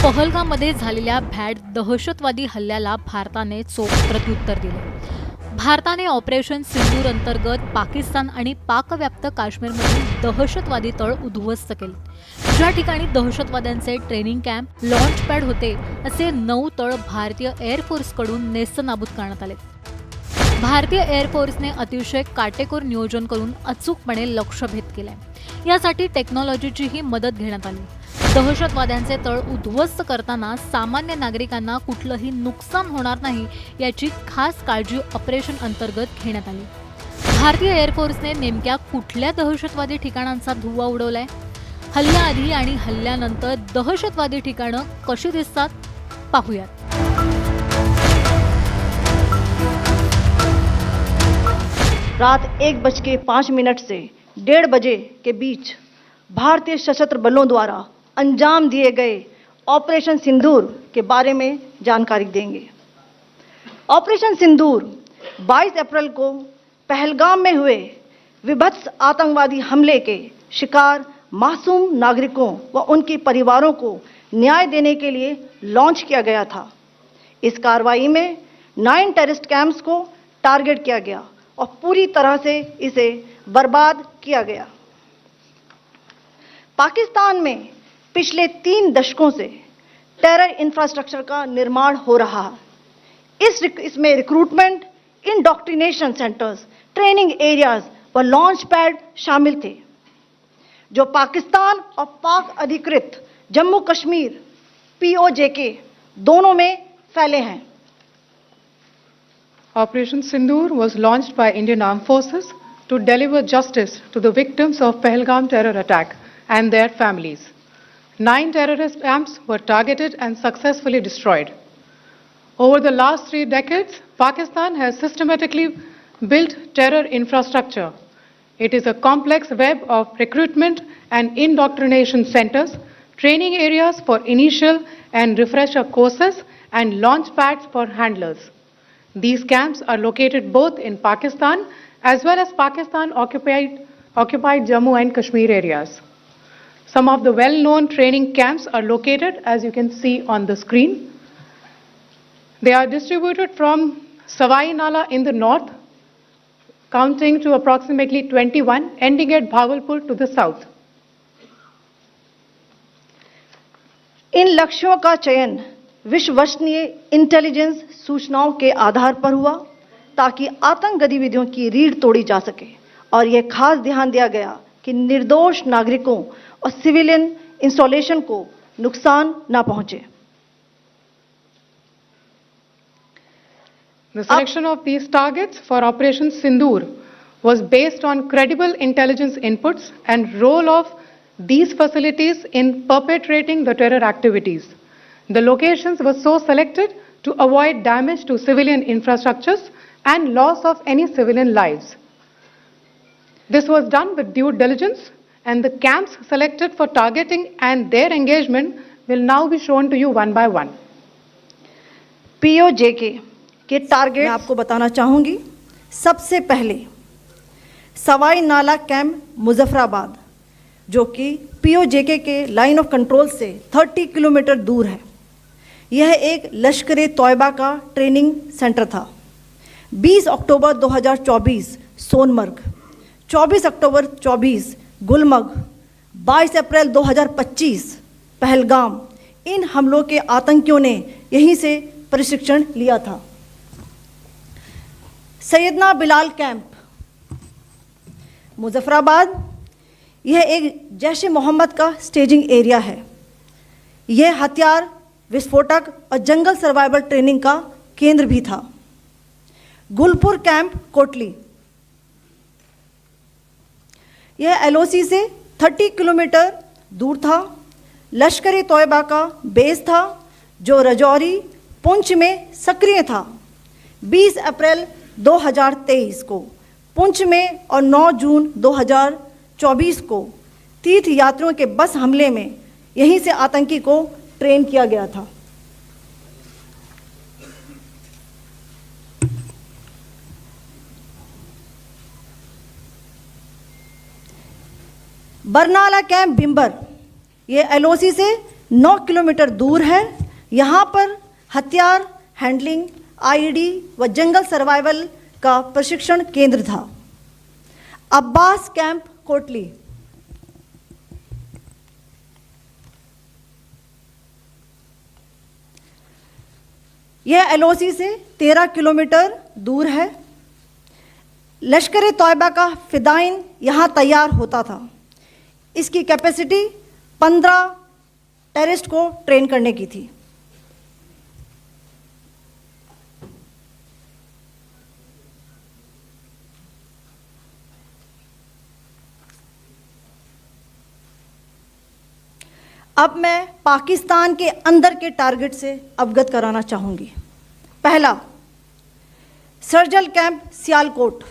पहलगाममध्ये झालेल्या भ्याड दहशतवादी हल्ल्याला भारताने चोख प्रत्युत्तर दिले. भारताने ऑपरेशन सिंदूर अंतर्गत पाकिस्तान आणि पाकव्याप्त काश्मीरमधील दहशतवादी तळ उद्ध्वस्त केले. ज्या ठिकाणी दहशतवाद्यांचे ट्रेनिंग कॅम्प, लॉन्च पॅड होते असे 9 तळ भारतीय एअरफोर्सकडून नेस्तनाबूत करण्यात आले. भारतीय एअरफोर्सने अतिशय काटेकोर नियोजन करून अचूकपणे लक्ष्यभेद केलाय. यासाठी टेक्नॉलॉजीचीही मदत घेण्यात आली. दहशतवाद्यांचे तळ उद्ध्वस्त करताना सामान्य नागरिकांना कुठलंही नुकसान होणार नाही याची खास काळजी ऑपरेशन अंतर्गत घेण्यात आली. भारतीय एअरफोर्सने नेमक्या कुठल्या दहशतवादी ठिकाणांचा धुव्वा उडवलाय? हल्ल्याआधी आणि हल्ल्यानंतर दहशतवादी ठिकाणं कशी दिसतात पाहूयात. रात 1:05 से 1:30 बजे के बीच भारतीय सशस्त्र बलों द्वारा अंजाम दिए गए ऑपरेशन सिंदूर के बारे में जानकारी देंगे. ऑपरेशन सिंदूर 22 अप्रैल को पहलगाम में हुए विभत्स आतंकवादी हमले के शिकार मासूम नागरिकों व उनके परिवारों को न्याय देने के लिए लॉन्च किया गया था. इस कार्रवाई में 9 टेररिस्ट कैंप्स को टारगेट किया गया और पूरी तरह से इसे बर्बाद किया गया. पाकिस्तान में पिछले 3 दशकों से टेरर इंफ्रास्ट्रक्चर का निर्माण हो रहा है. इसमें recruitment, indoctrination centres, training areas व लॉन्च पैड शामिल थे, जो पाकिस्तान और पाक अधिकृत जम्मू कश्मीर POJK दोनों में फैले हैं. Operation Sindoor was launched by Indian Armed Forces to deliver justice to the victims of Pahalgam terror attack and their families. 9 terrorist camps were targeted and successfully destroyed. Over the last 3 decades, Pakistan has systematically built terror infrastructure. It is a complex web of recruitment and indoctrination centers, training areas for initial and refresher courses, and launch pads for handlers. These camps are located both in Pakistan as well as Pakistan-occupied Jammu and Kashmir areas. Some of the well-known training camps are located, as you can see on the screen. They are distributed from Savai Nala in the north, counting to approximately 21, ending at Bhagalpur to the south. इन लक्ष्यों का चयन विश्वसनीय intelligence सूचनाओं के आधार पर हुआ ताकि आतंक गतिविधियों की रीढ़ तोड़ी जा सके, और यह खास ध्यान दिया गया कि निर्दोष नागरिकों और सिविलियन इंस्टॉलेशन को नुकसान न पहुंचे. The selection of these targets for Operation Sindoor was based on credible intelligence inputs and role of these facilities in perpetrating the terror activities. The locations were so selected to avoid damage to civilian infrastructures and loss of any civilian lives. This was done with due diligence, and the camps selected for targeting and their engagement will now be shown to you one by one. POJK के target मैं आपको बताना चाहूंगी. सबसे पहले सवाई नाला camp Muzaffarabad, जो कि POJK के लाइन ऑफ कंट्रोल से 30 किलोमीटर दूर है. यह एक लश्कर तोयबा का ट्रेनिंग सेंटर था. 20 अक्टूबर 2024 सोनमर्ग, 24 अक्टूबर 24 गुलमर्ग, 22 अप्रैल 2025 पहलगाम, इन हमलों के आतंकियों ने यहीं से प्रशिक्षण लिया था. सैयदना बिलाल कैंप मुजफ्फराबाद, यह एक जैश ए मोहम्मद का स्टेजिंग एरिया है. यह हथियार, विस्फोटक और जंगल सर्वाइवल ट्रेनिंग का केंद्र भी था. गुलपुर कैंप कोटली, यह LOC से 30 किलोमीटर दूर था. लश्कर तोयबा का बेस था, जो रजौरी, पुंछ में सक्रिय था. 20 अप्रैल 2023 को पुंछ में और 9 जून 2024 को तीर्थ यात्रियों के बस हमले में यहीं से आतंकी को ट्रेन किया गया था. बरनाला कैंप भिंबर, ये LOC से 9 किलोमीटर दूर है। यहाँ पर हथियार हैंडलिंग, आईईडी व जंगल सर्वाइवल का प्रशिक्षण केंद्र था। अब्बास कैंप कोटली, यह एलओसी से 13 किलोमीटर दूर है। लश्कर तौयबा का फिदाइन यहाँ तैयार होता था। इसकी कैपेसिटी 15 टेररिस्ट को ट्रेन करने की थी। अब मैं पाकिस्तान के अंदर के टारगेट से अवगत कराना चाहूंगी। पहला, सर्जिकल कैंप सियालकोट।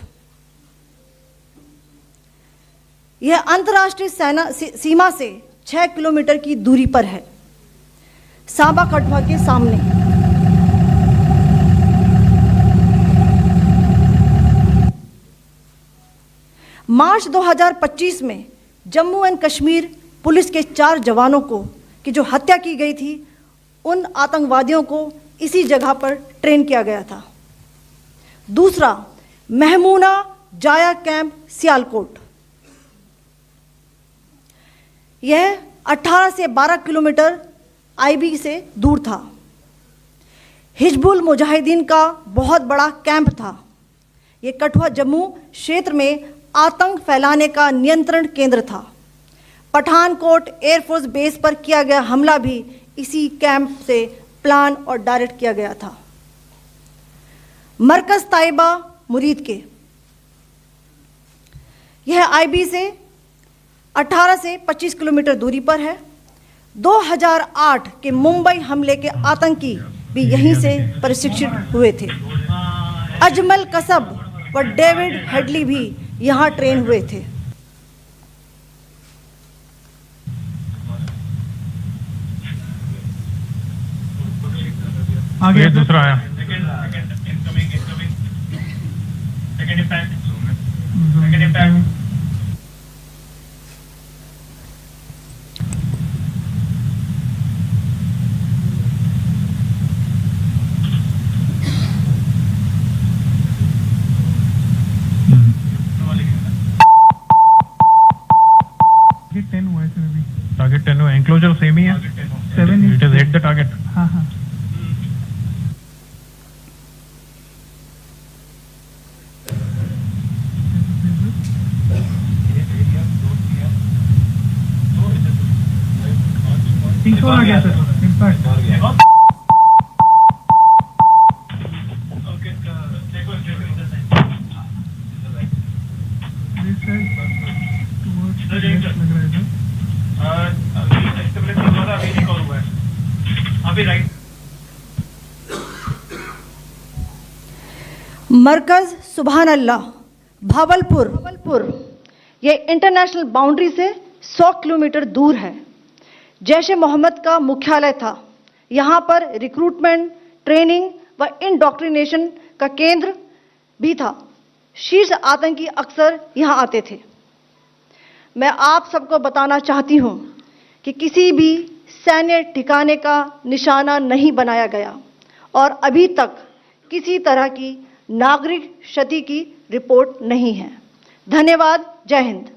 यह अंतर्राष्ट्रीय सीमा से 6 किलोमीटर की दूरी पर है, सांबा कठुआ के सामने। मार्च 2025 में जम्मू एंड कश्मीर पुलिस के 4 जवानों को की जो हत्या की गई थी, उन आतंकवादियों को इसी जगह पर ट्रेन किया गया था। दूसरा, महमूना जाया कैंप सियालकोट। यह 18 से 12 किलोमीटर आईबी से दूर था। हिजबुल मुजाहिदीन का बहुत बड़ा कैंप था। यह कठुआ जम्मू क्षेत्र में आतंक फैलाने का नियंत्रण केंद्र था। पठानकोट एयरफोर्स बेस पर किया गया हमला भी इसी कैंप से प्लान और डायरेक्ट किया गया था। मरकज ताइबा मुरीद के, यह आईबी से 18 से 25 किलोमीटर दूरी पर है। 2008 के मुंबई हमले के आतंकी भी यहीं से प्रशिक्षित हुए थे। अजमल कसब व डेविड हेडली भी यहाँ ट्रेन हुए थे। आगे दूसरा आया। टारगेट 10 हुआ, एंक्लोजर सेम ही है। 7 it is hit the target. हाँ हाँ। तीसरा आ गया सर, इम्पैक्ट। मरकज सुभान अल्लाह भावलपुर, ये इंटरनेशनल बाउंड्री से 100 किलोमीटर दूर है। जैश ए मोहम्मद का मुख्यालय था। यहाँ पर रिक्रूटमेंट, ट्रेनिंग व इंडॉक्ट्रिनेशन का केंद्र भी था। शीर्ष आतंकी अक्सर यहाँ आते थे। मैं आप सबको बताना चाहती हूँ कि किसी भी सैन्य ठिकाने का निशाना नहीं बनाया गया और अभी तक किसी तरह की नागरिक क्षति की रिपोर्ट नहीं है। धन्यवाद। जय हिंद।